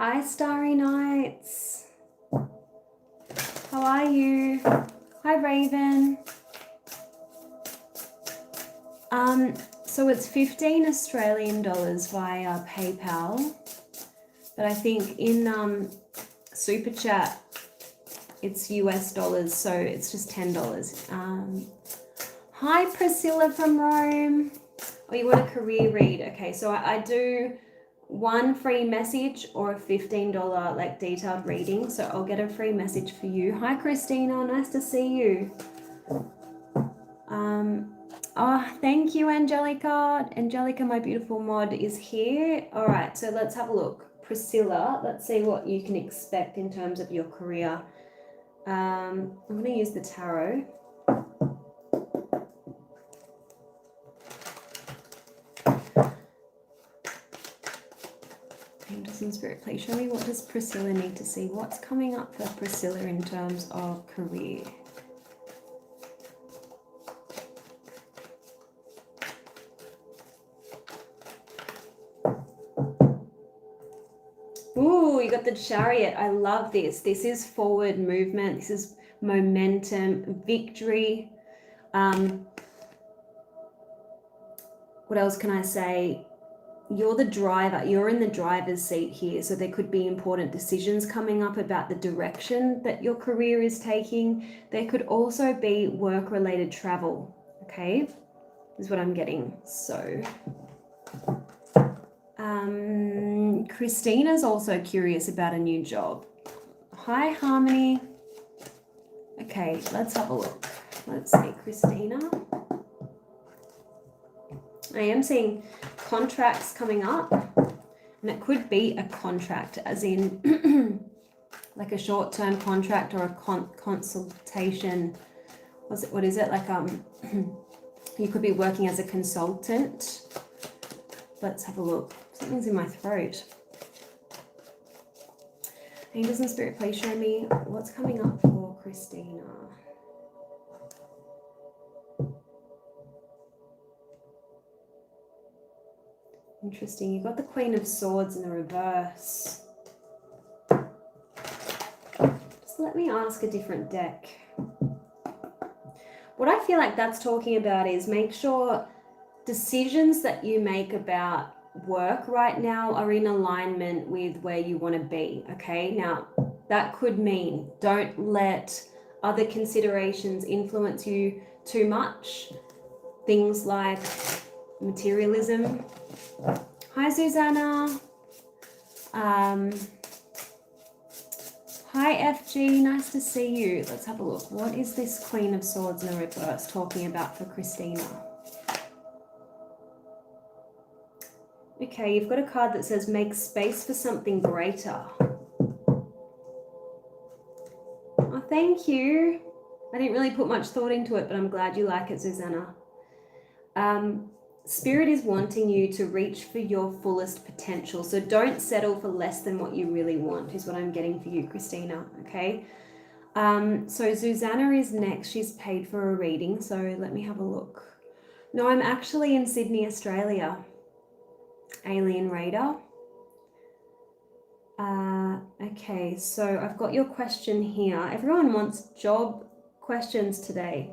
Hi, Starry Nights. How are you? Hi, Raven. So it's 15 Australian dollars via PayPal, but I think in Super Chat it's US dollars, so it's just $10. Hi, Priscilla from Rome. Oh, you want a career read? Okay, so I do one free message or a $15 like detailed reading, so I'll get a free message for you. Hi, Christina, nice to see you. Oh, thank you, Angelica. Angelica, my beautiful mod, is here. All right, so let's have a look. Priscilla, let's see what you can expect in terms of your career. I'm going to use the tarot. Angels and Spirit, please show me, what does Priscilla need to see? What's coming up for Priscilla in terms of career? Ooh, you got the Chariot. I love this. This is forward movement. This is momentum, victory. What else can I say? You're the driver. You're in the driver's seat here. So there could be important decisions coming up about the direction that your career is taking. There could also be work-related travel. Okay, is what I'm getting. So Christina's also curious about a new job. Hi, Harmony. Okay, let's have a look. Let's see, Christina. I am seeing contracts coming up, and it could be a contract, as in like a short-term contract or a consultation. What is it? Like you could be working as a consultant. Let's have a look. Something's in my throat. Angels and Spirit, please show me what's coming up for Christina. Interesting. You've got the Queen of Swords in the reverse. Just let me ask a different deck. What I feel like that's talking about is make sure decisions that you make about work right now are in alignment with where you want to be. Okay, now that could mean don't let other considerations influence you too much. Things like materialism. Hi, Susanna. Hi, FG. Nice to see you. Let's have a look. What is this Queen of Swords in the reverse talking about for Christina? Okay, you've got a card that says make space for something greater. Oh, thank you. I didn't really put much thought into it, but I'm glad you like it, Susanna. Spirit is wanting you to reach for your fullest potential. So don't settle for less than what you really want, is what I'm getting for you, Christina, okay? So Susanna is next. She's paid for a reading, so let me have a look. No, I'm actually in Sydney, Australia. Alien Raider. Okay, so I've got your question here. Everyone wants job questions today.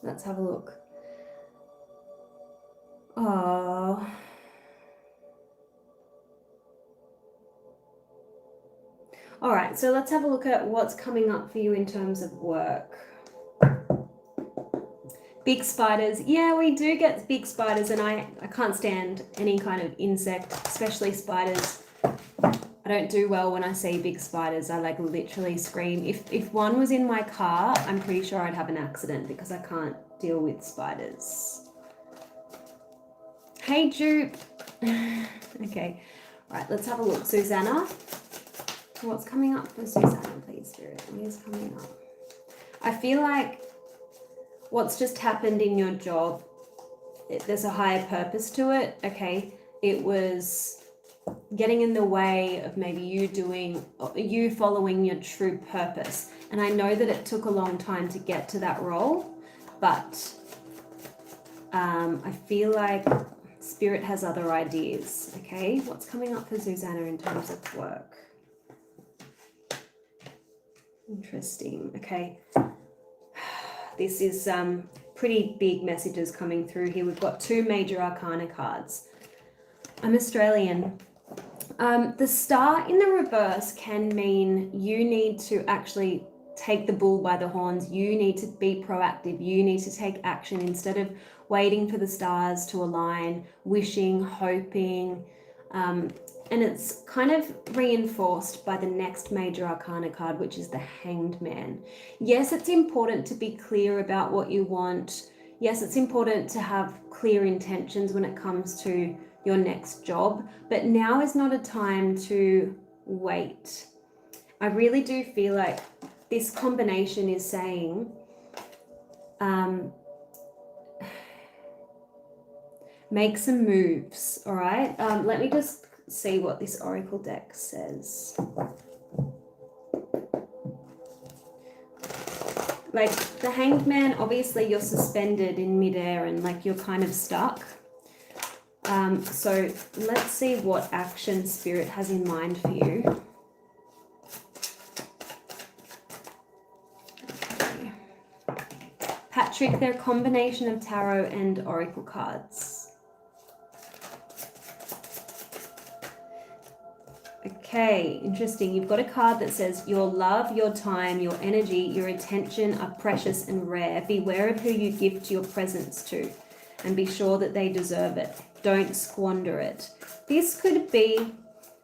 Let's have a look. Oh. All right, so let's have a look at what's coming up for you in terms of work. Big spiders. Yeah, we do get big spiders, and I can't stand any kind of insect, especially spiders. I don't do well when I see big spiders. I like literally scream. If one was in my car, I'm pretty sure I'd have an accident because I can't deal with spiders. Hey, Jupe. Okay. All right, let's have a look. Susanna. What's coming up for Susanna, please, Spirit? What is coming up? I feel like what's just happened in your job, there's a higher purpose to it, okay? It was getting in the way of maybe you following your true purpose. And I know that it took a long time to get to that role, but I feel like Spirit has other ideas, okay? What's coming up for Susanna in terms of work? Interesting, okay. This is pretty big messages coming through here. We've got 2 major arcana cards. I'm Australian. The star in the reverse can mean you need to actually take the bull by the horns. You need to be proactive. You need to take action instead of waiting for the stars to align, wishing, hoping. And it's kind of reinforced by the next major arcana card, which is the Hanged Man. Yes, it's important to be clear about what you want. Yes, it's important to have clear intentions when it comes to your next job, but now is not a time to wait. I really do feel like this combination is saying make some moves, all right? Let me just see what this oracle deck says. Like the Hanged Man, obviously you're suspended in midair and like you're kind of stuck. So let's see what action Spirit has in mind for you. Okay. Patrick, they're a combination of tarot and oracle cards. Okay, interesting. You've got a card that says your love, your time, your energy, your attention are precious and rare. Beware of who you gift your presence to and be sure that they deserve it. Don't squander it. This could be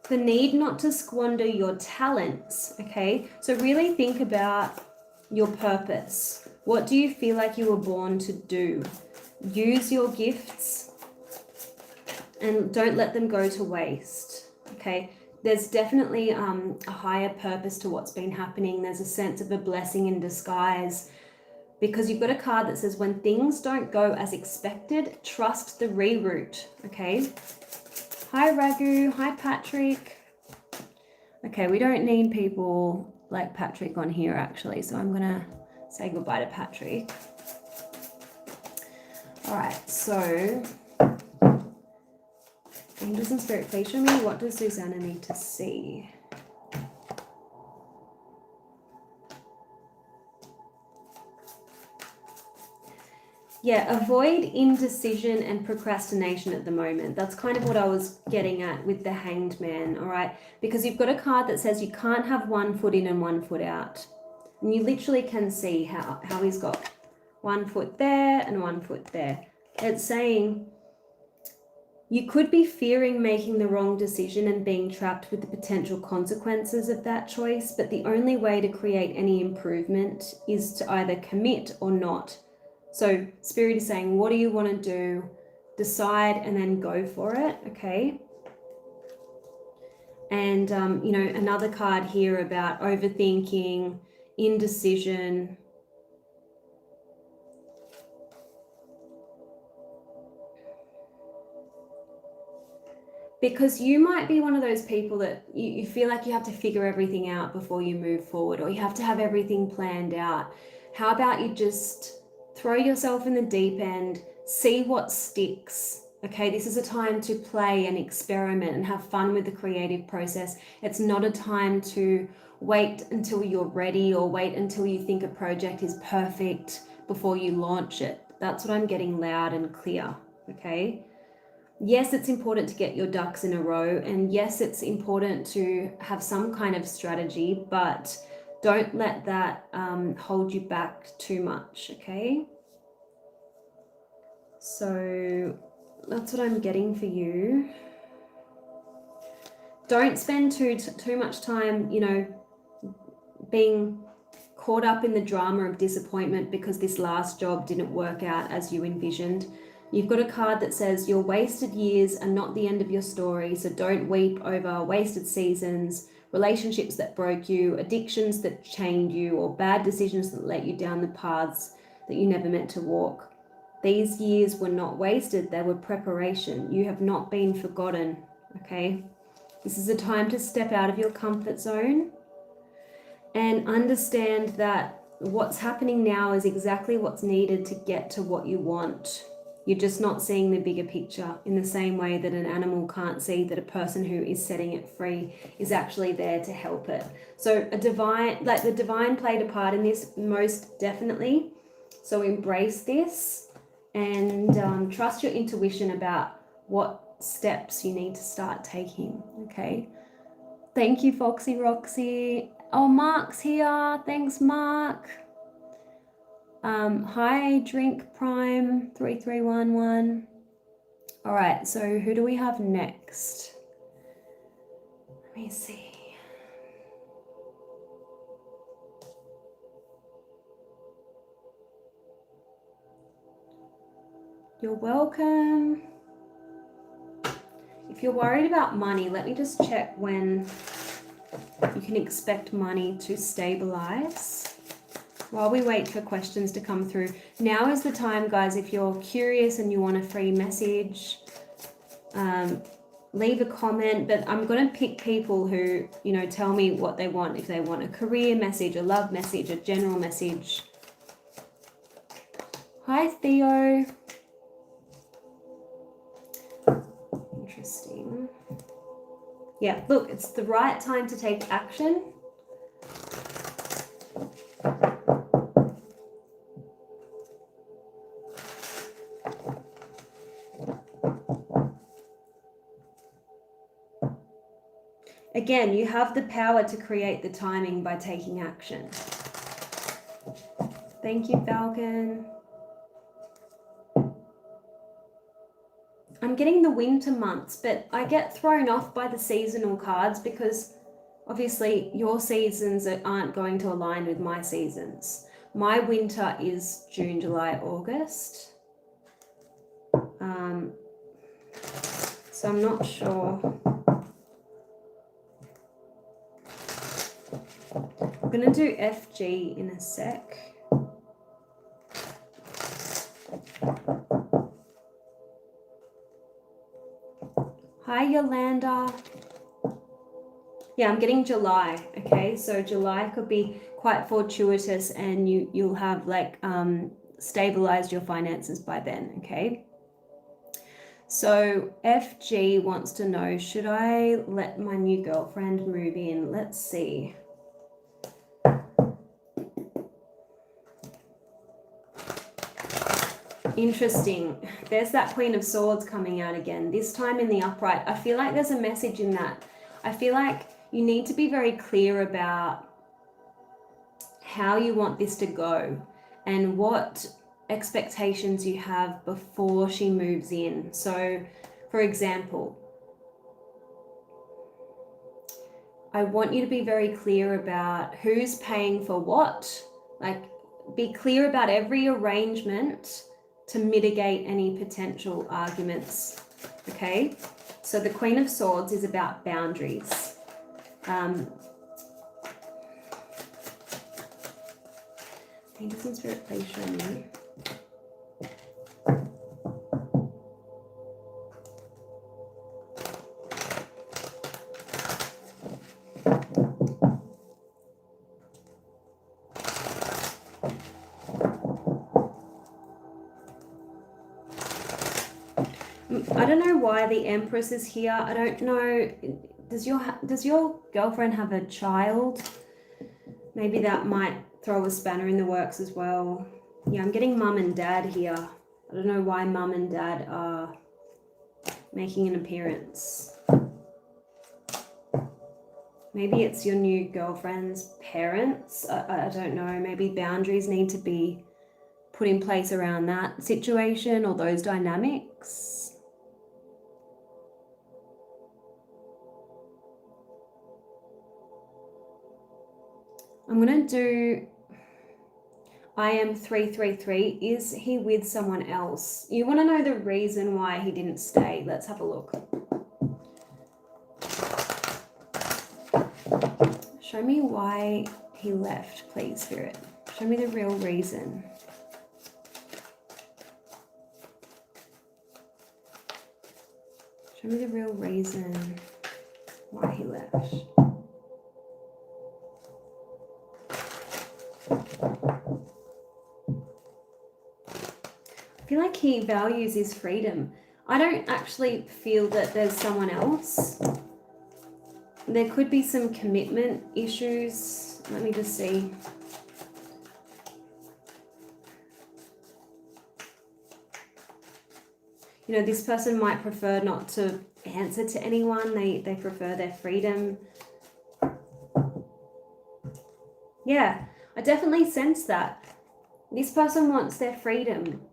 the need not to squander your talents, okay? So really think about your purpose. What do you feel like you were born to do? Use your gifts and don't let them go to waste, okay? There's definitely a higher purpose to what's been happening. There's a sense of a blessing in disguise, because you've got a card that says when things don't go as expected, trust the reroute, okay? Hi Raghu, hi Patrick. Okay, we don't need people like Patrick on here actually, so I'm gonna say goodbye to Patrick. All right, so Angels and Spirit, please show me, what does Susanna need to see? Yeah, avoid indecision and procrastination at the moment. That's kind of what I was getting at with the Hanged Man, all right? Because you've got a card that says you can't have one foot in and one foot out. And you literally can see how he's got one foot there and one foot there. It's saying you could be fearing making the wrong decision and being trapped with the potential consequences of that choice, but the only way to create any improvement is to either commit or not. So Spirit is saying, what do you want to do? Decide and then go for it, okay? And, you know, another card here about overthinking, indecision. Because you might be one of those people that you feel like you have to figure everything out before you move forward, or you have to have everything planned out. How about you just throw yourself in the deep end, see what sticks, okay? This is a time to play and experiment and have fun with the creative process. It's not a time to wait until you're ready or wait until you think a project is perfect before you launch it. That's what I'm getting loud and clear, okay? Yes, it's important to get your ducks in a row, and yes, it's important to have some kind of strategy, but don't let that hold you back too much, okay? So that's what I'm getting for you. Don't spend too much time, you know, being caught up in the drama of disappointment because this last job didn't work out as you envisioned. You've got a card that says your wasted years are not the end of your story, so don't weep over wasted seasons, relationships that broke you, addictions that chained you, or bad decisions that let you down the paths that you never meant to walk. These years were not wasted, they were preparation. You have not been forgotten, okay? This is a time to step out of your comfort zone and understand that what's happening now is exactly what's needed to get to what you want. You're just not seeing the bigger picture in the same way that an animal can't see that a person who is setting it free is actually there to help it. So the divine played a part in this, most definitely. So embrace this and trust your intuition about what steps you need to start taking, okay? Thank you, Foxy Roxy. Oh, Mark's here. Thanks, Mark. Hi, Drink Prime 3311. All right, so who do we have next? Let me see. You're welcome. If you're worried about money, let me just check when you can expect money to stabilize. While we wait for questions to come through, now is the time, guys. If you're curious and you want a free message, leave a comment. But I'm going to pick people who, you know, tell me what they want. If they want a career message, a love message, a general message. Hi, Theo. Interesting. Yeah, look, it's the right time to take action. Again, you have the power to create the timing by taking action. Thank you, Falcon. I'm getting the winter months, but I get thrown off by the seasonal cards because obviously your seasons aren't going to align with my seasons. My winter is June, July, August. So I'm not sure. I'm going to do FG in a sec. Hi, Yolanda. Yeah, I'm getting July, okay? So July could be quite fortuitous and you'll have like stabilized your finances by then, okay? So FG wants to know, should I let my new girlfriend move in? Let's see. Interesting. There's that Queen of Swords coming out again, this time in the upright. I feel like there's a message in that. I feel like you need to be very clear about how you want this to go and what expectations you have before she moves in. So, for example, I want you to be very clear about who's paying for what. Like, be clear about every arrangement to mitigate any potential arguments, okay? So the Queen of Swords is about boundaries. Angels and Spirit, please show me. I don't know why the Empress is here. I don't know. Does your girlfriend have a child? Maybe that might throw a spanner in the works as well. Yeah, I'm getting Mum and Dad here. I don't know why Mum and Dad are making an appearance. Maybe it's your new girlfriend's parents. I don't know. Maybe boundaries need to be put in place around that situation or those dynamics. I'm going to do I am 333. Is he with someone else? You want to know the reason why he didn't stay. Let's have a look. Show me why he left, please, Spirit. Show me the real reason. Show me the real reason why he left. I feel like he values his freedom. I don't actually feel that there's someone else. There could be some commitment issues. Let me just see. You know, this person might prefer not to answer to anyone. They prefer their freedom. Yeah, I definitely sense that. This person wants their freedom.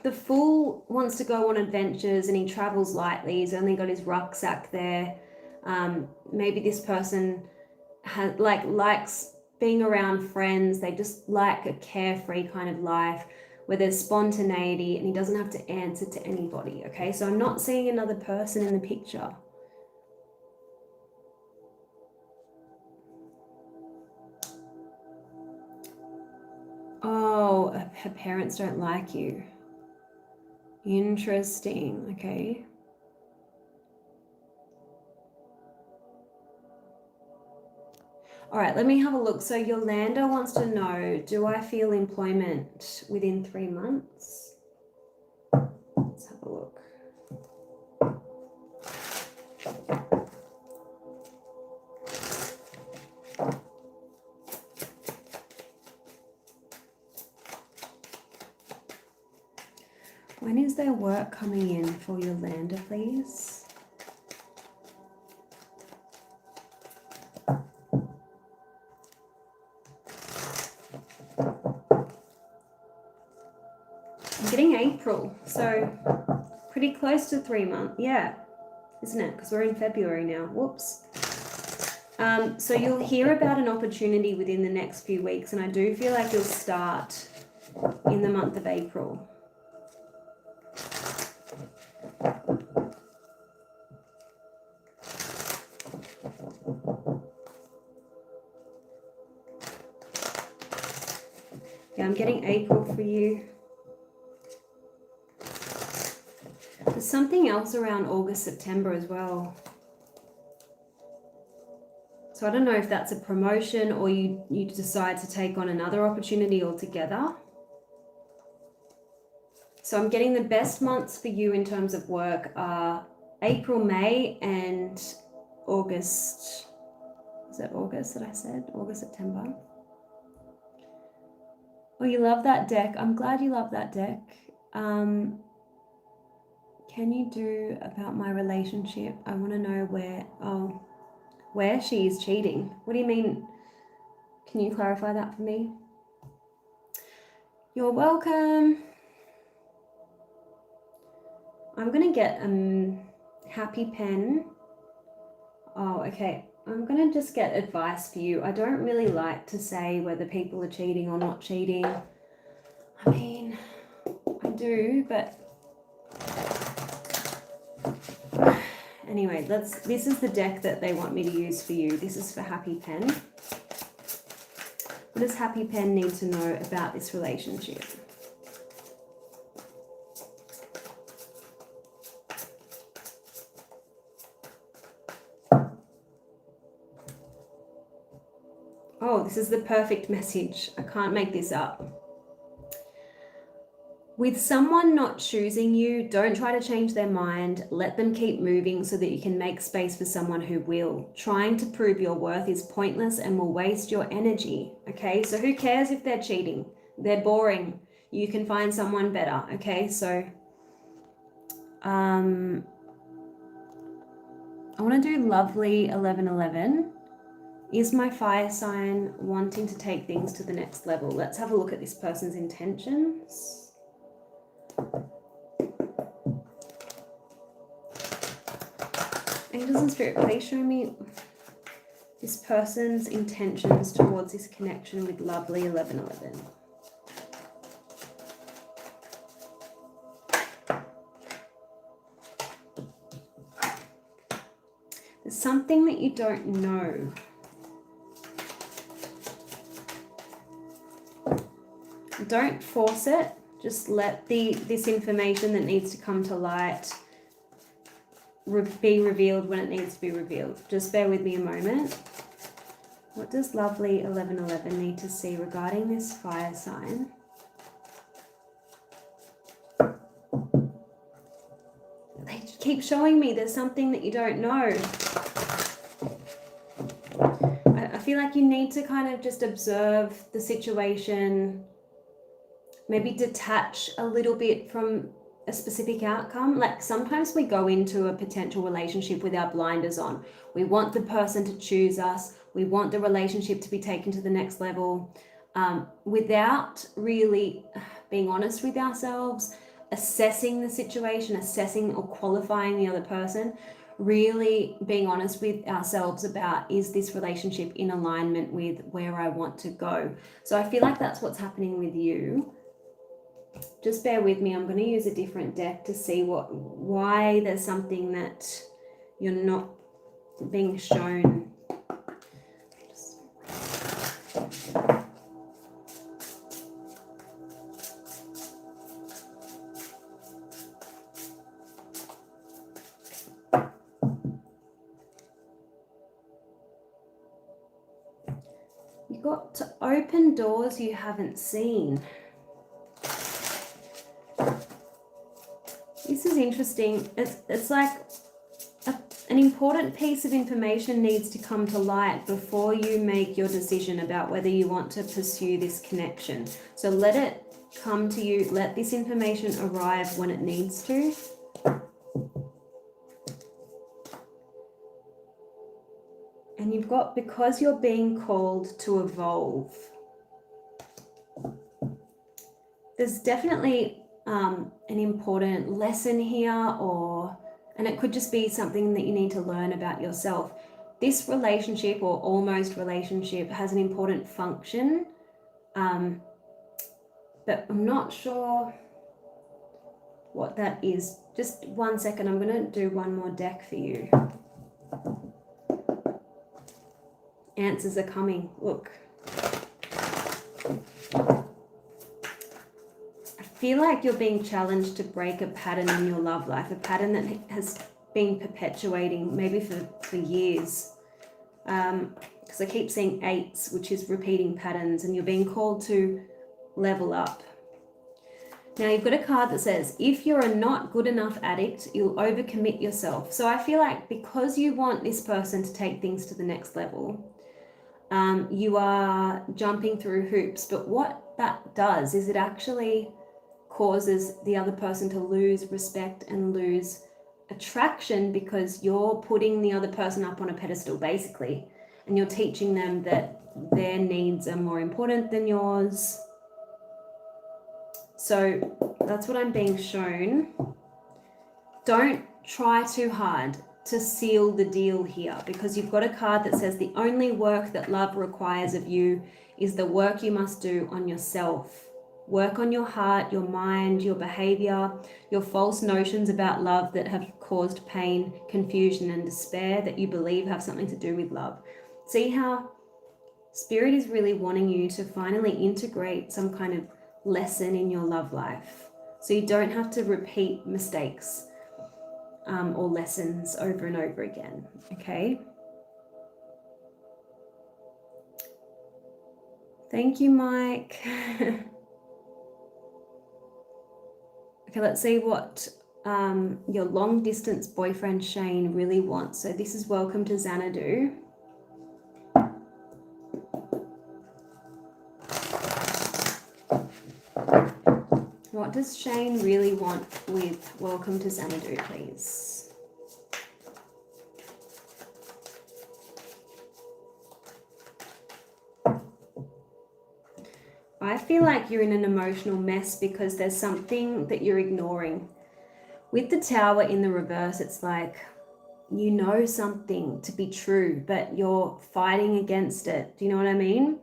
The Fool wants to go on adventures and he travels lightly. He's only got his rucksack there. Maybe this person likes being around friends. They just like a carefree kind of life where there's spontaneity and he doesn't have to answer to anybody, okay? So I'm not seeing another person in the picture. Oh, her parents don't like you. Interesting, okay. All right, let me have a look. So Yolanda wants to know, do I feel employment within 3 months? Let's have a look. When is there work coming in for Yolanda, please? I'm getting April, so pretty close to 3 months. Yeah, isn't it? Because we're in February now. Whoops. So you'll hear about an opportunity within the next few weeks, and I do feel like you'll start in the month of April. Yeah, I'm getting April for you. There's something else around August, September as well. So I don't know if that's a promotion or you decide to take on another opportunity altogether. So I'm getting the best months for you in terms of work are April, May, and August. Is that August that I said? August, September. Oh, you love that deck. I'm glad you love that deck. Can you do about my relationship? I want to know where she is cheating. What do you mean? Can you clarify that for me? You're welcome. I'm going to get a happy pen. Oh, okay. I'm going to just get advice for you. I don't really like to say whether people are cheating or not cheating. I mean, I do, but anyway, this is the deck that they want me to use for you. This is for Happy Pen. What does Happy Pen need to know about this relationship? Oh, this is the perfect message. I can't make this up. With someone not choosing you, don't try to change their mind. Let them keep moving so that you can make space for someone who will. Trying to prove your worth is pointless and will waste your energy. Okay, so who cares if they're cheating? They're boring. You can find someone better. Okay, so I want to do lovely 1111. Is my fire sign wanting to take things to the next level? Let's have a look at this person's intentions. Angels and Spirit, please show me this person's intentions towards this connection with lovely 1111. There's something that you don't know. Don't force it. Just let this information that needs to come to light be revealed when it needs to be revealed. Just bear with me a moment. What does lovely 1111 need to see regarding this fire sign? keep showing me there's something that you don't know. I feel like you need to kind of just observe the situation, maybe detach a little bit from a specific outcome. Like sometimes we go into a potential relationship with our blinders on. We want the person to choose us. We want the relationship to be taken to the next level, without really being honest with ourselves, assessing the situation, assessing or qualifying the other person, really being honest with ourselves about, is this relationship in alignment with where I want to go? So I feel like that's what's happening with you. Just bear with me. I'm going to use a different deck to see why there's something that you're not being shown. You've got to open doors you haven't seen. This is interesting. It's like an important piece of information needs to come to light before you make your decision about whether you want to pursue this connection. So let it come to you. Let this information arrive when it needs to. And you've got, because you're being called to evolve, there's definitely an important lesson here, and it could just be something that you need to learn about yourself. This relationship or almost relationship has an important function, but I'm not sure what that is. Just 1 second, I'm going to do one more deck for you. Answers are coming. Look. I feel like you're being challenged to break a pattern in your love life, a pattern that has been perpetuating maybe for years. Because I keep seeing 8s, which is repeating patterns, and you're being called to level up. Now you've got a card that says, if you're a not good enough addict, you'll overcommit yourself. So I feel like because you want this person to take things to the next level, you are jumping through hoops. But what that does is it actually causes the other person to lose respect and lose attraction, because you're putting the other person up on a pedestal basically, and you're teaching them that their needs are more important than yours. So that's what I'm being shown. Don't try too hard to seal the deal here, because you've got a card that says the only work that love requires of you is the work you must do on yourself. Work on your heart, your mind, your behavior, your false notions about love that have caused pain, confusion, and despair that you believe have something to do with love. See how Spirit is really wanting you to finally integrate some kind of lesson in your love life, so you don't have to repeat mistakes or lessons over and over again. Okay. Thank you, Mike. Okay, let's see what your long distance boyfriend Shane really wants. So this is welcome to Xanadu. What does Shane really want with welcome to Xanadu, please? I feel like you're in an emotional mess because there's something that you're ignoring. With the Tower in the reverse, it's like you know something to be true, but you're fighting against it. Do you know what I mean?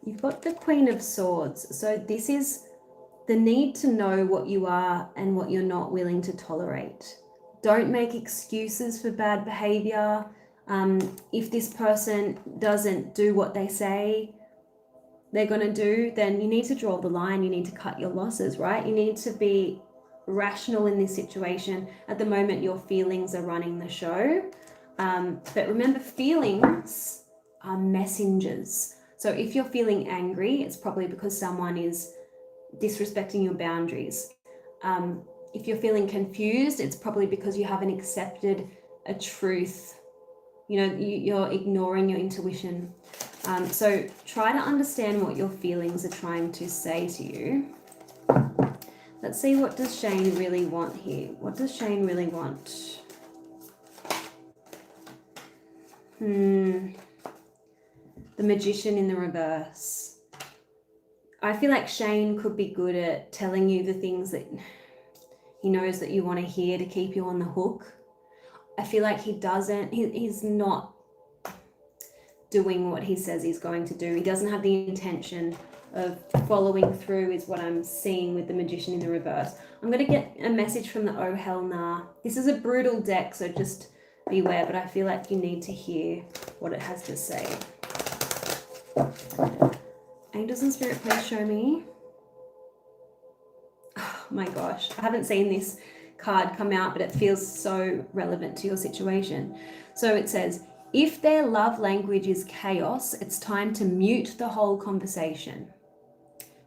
You've got the Queen of Swords. So this is the need to know what you are and what you're not willing to tolerate. Don't make excuses for bad behavior. If this person doesn't do what they say they're going to do, then you need to draw the line. You need to cut your losses, right? You need to be rational in this situation. At the moment, your feelings are running the show. But remember, feelings are messengers. So if you're feeling angry, it's probably because someone is disrespecting your boundaries. if you're feeling confused, it's probably because you haven't accepted a truth. You know, you're ignoring your intuition. So try to understand what your feelings are trying to say to you. Let's see, what does Shane really want here? What does Shane really want? The Magician in the reverse. I feel like Shane could be good at telling you the things that he knows that you want to hear to keep you on the hook. I feel like he's not doing what he says he's going to do. He doesn't have the intention of following through, is what I'm seeing with the Magician in the reverse. I'm going to get a message from the Oh Hell Nah. This is a brutal deck, so just beware, but I feel like you need to hear what it has to say. Angels and Spirit, please show me. Oh my gosh, I haven't seen this card come out, but it feels so relevant to your situation. So it says, if their love language is chaos, it's time to mute the whole conversation.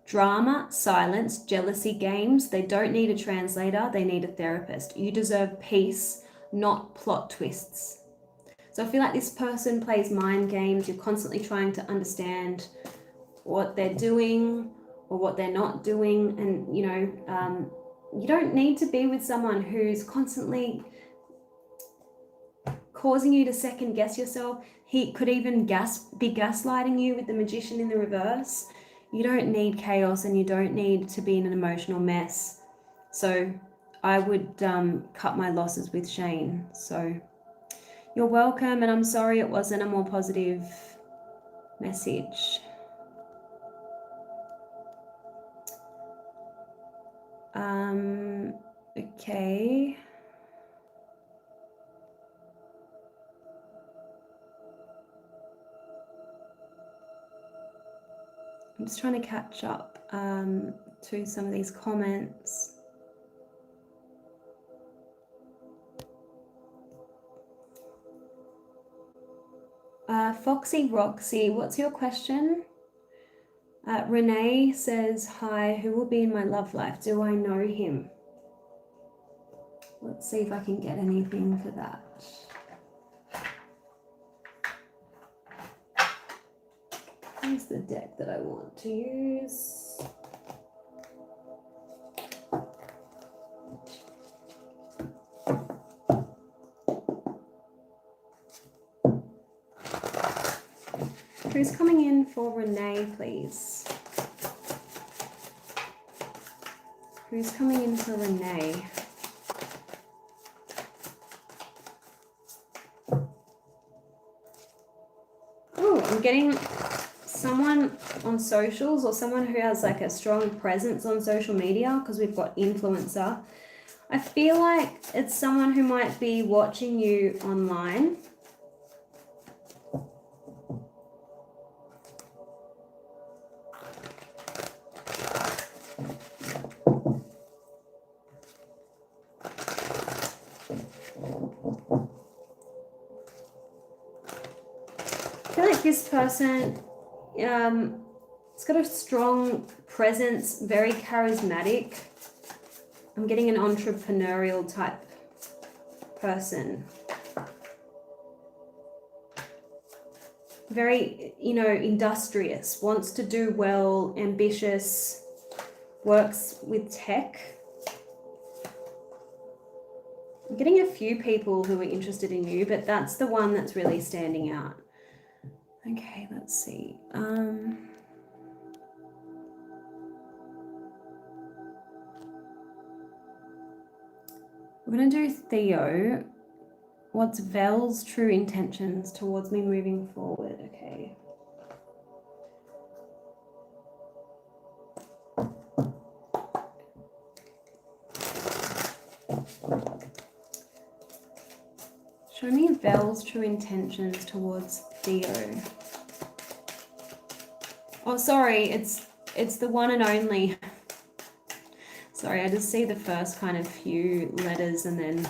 Drama, silence, jealousy games, they don't need a translator, they need a therapist. You deserve peace, not plot twists. So I feel like this person plays mind games. You're constantly trying to understand what they're doing or what they're not doing. And, you know, you don't need to be with someone who's constantly causing you to second guess yourself. He could even be gaslighting you with the Magician in the reverse. You don't need chaos, and you don't need to be in an emotional mess. So I would cut my losses with Shane. So you're welcome, and I'm sorry it wasn't a more positive message. Okay. I'm just trying to catch up to some of these comments. Foxy Roxy, what's your question? Renee says, hi, who will be in my love life? Do I know him? Let's see if I can get anything for that. Here's the deck that I want to use. Who's coming in for Renee, please? Who's coming in for Renee? Oh, I'm getting someone on socials, or someone who has like a strong presence on social media, because we've got influencer. I feel like it's someone who might be watching you online. I feel like this person, it's got a strong presence, very charismatic. I'm getting an entrepreneurial type person. Very, you know, industrious, wants to do well, ambitious, works with tech. I'm getting a few people who are interested in you, but that's the one that's really standing out. Okay, let's see. We're going to do Theo. What's Vel's true intentions towards me moving forward? Okay. Show me Vel's true intentions towards Theo. Oh, sorry, it's the one and only. Sorry, I just see the first kind of few letters and then...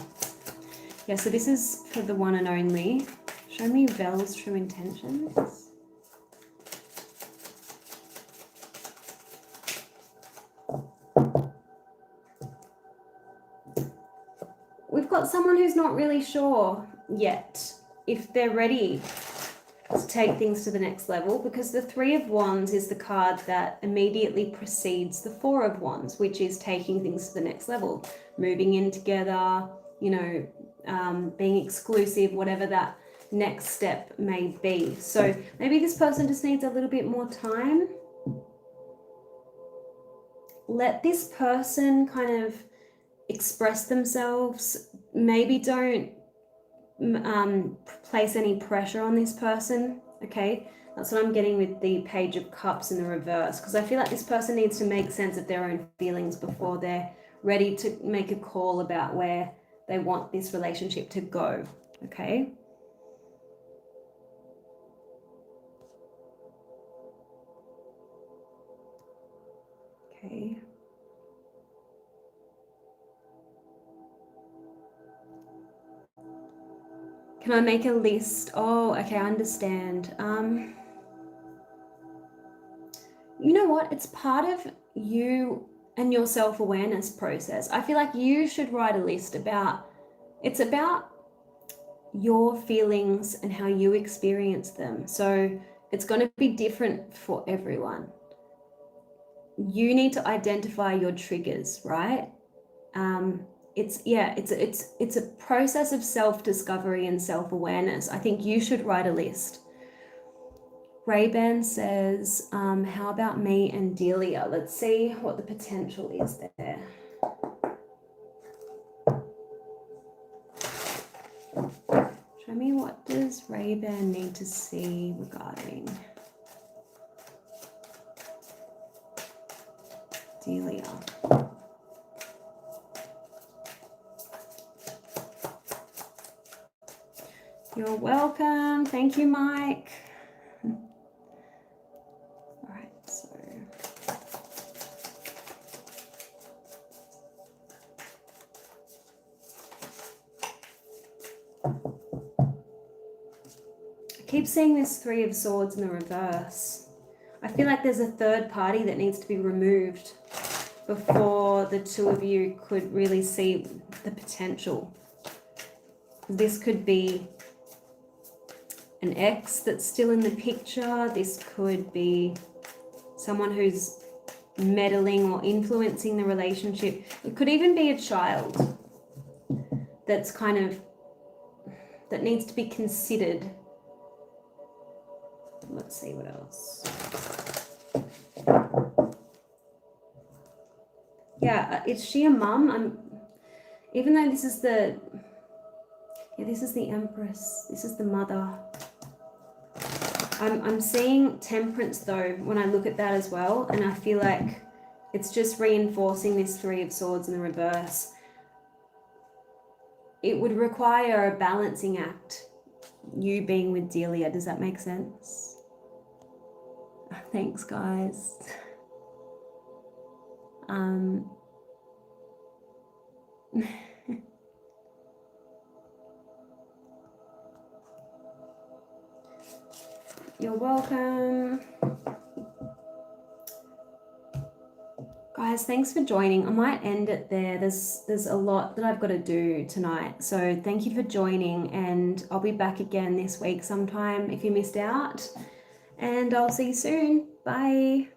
Yeah, so this is for the one and only. Show me Vel's true intentions. got someone who's not really sure yet if they're ready to take things to the next level, because the Three of Wands is the card that immediately precedes the Four of Wands, which is taking things to the next level, moving in together, you know, being exclusive, whatever that next step may be. So maybe this person just needs a little bit more time. Let this person kind of express themselves. Maybe don't place any pressure on this person, okay? That's what I'm getting with the Page of Cups in the reverse, because I feel like this person needs to make sense of their own feelings before they're ready to make a call about where they want this relationship to go, okay? Okay. Can I make a list? Oh, okay, I understand. You know what? It's part of you and your self-awareness process. I feel like you should write a list about, it's about your feelings and how you experience them. So it's going to be different for everyone. You need to identify your triggers, right? It's a process of self-discovery and self-awareness. I think you should write a list. Ray-Ban says, how about me and Delia? Let's see what the potential is there. Show me, what does Ray-Ban need to see regarding Delia? You're welcome. Thank you, Mike. All right, so I keep seeing this Three of Swords in the reverse. I feel like there's a third party that needs to be removed before the two of you could really see the potential. This could be an ex that's still in the picture. This could be someone who's meddling or influencing the relationship. It could even be a child that's kind of, that needs to be considered. Let's see what else. Yeah, is she a mum? Even though this is the, yeah, this is the Empress, this is the mother. I'm seeing Temperance though when I look at that as well, and I feel like it's just reinforcing this Three of Swords in the reverse. It would require a balancing act, you being with Delia. Does that make sense? Thanks, guys. You're welcome. Guys, thanks for joining. I might end it there. There's a lot that I've got to do tonight. So thank you for joining, and I'll be back again this week sometime if you missed out. And I'll see you soon. Bye.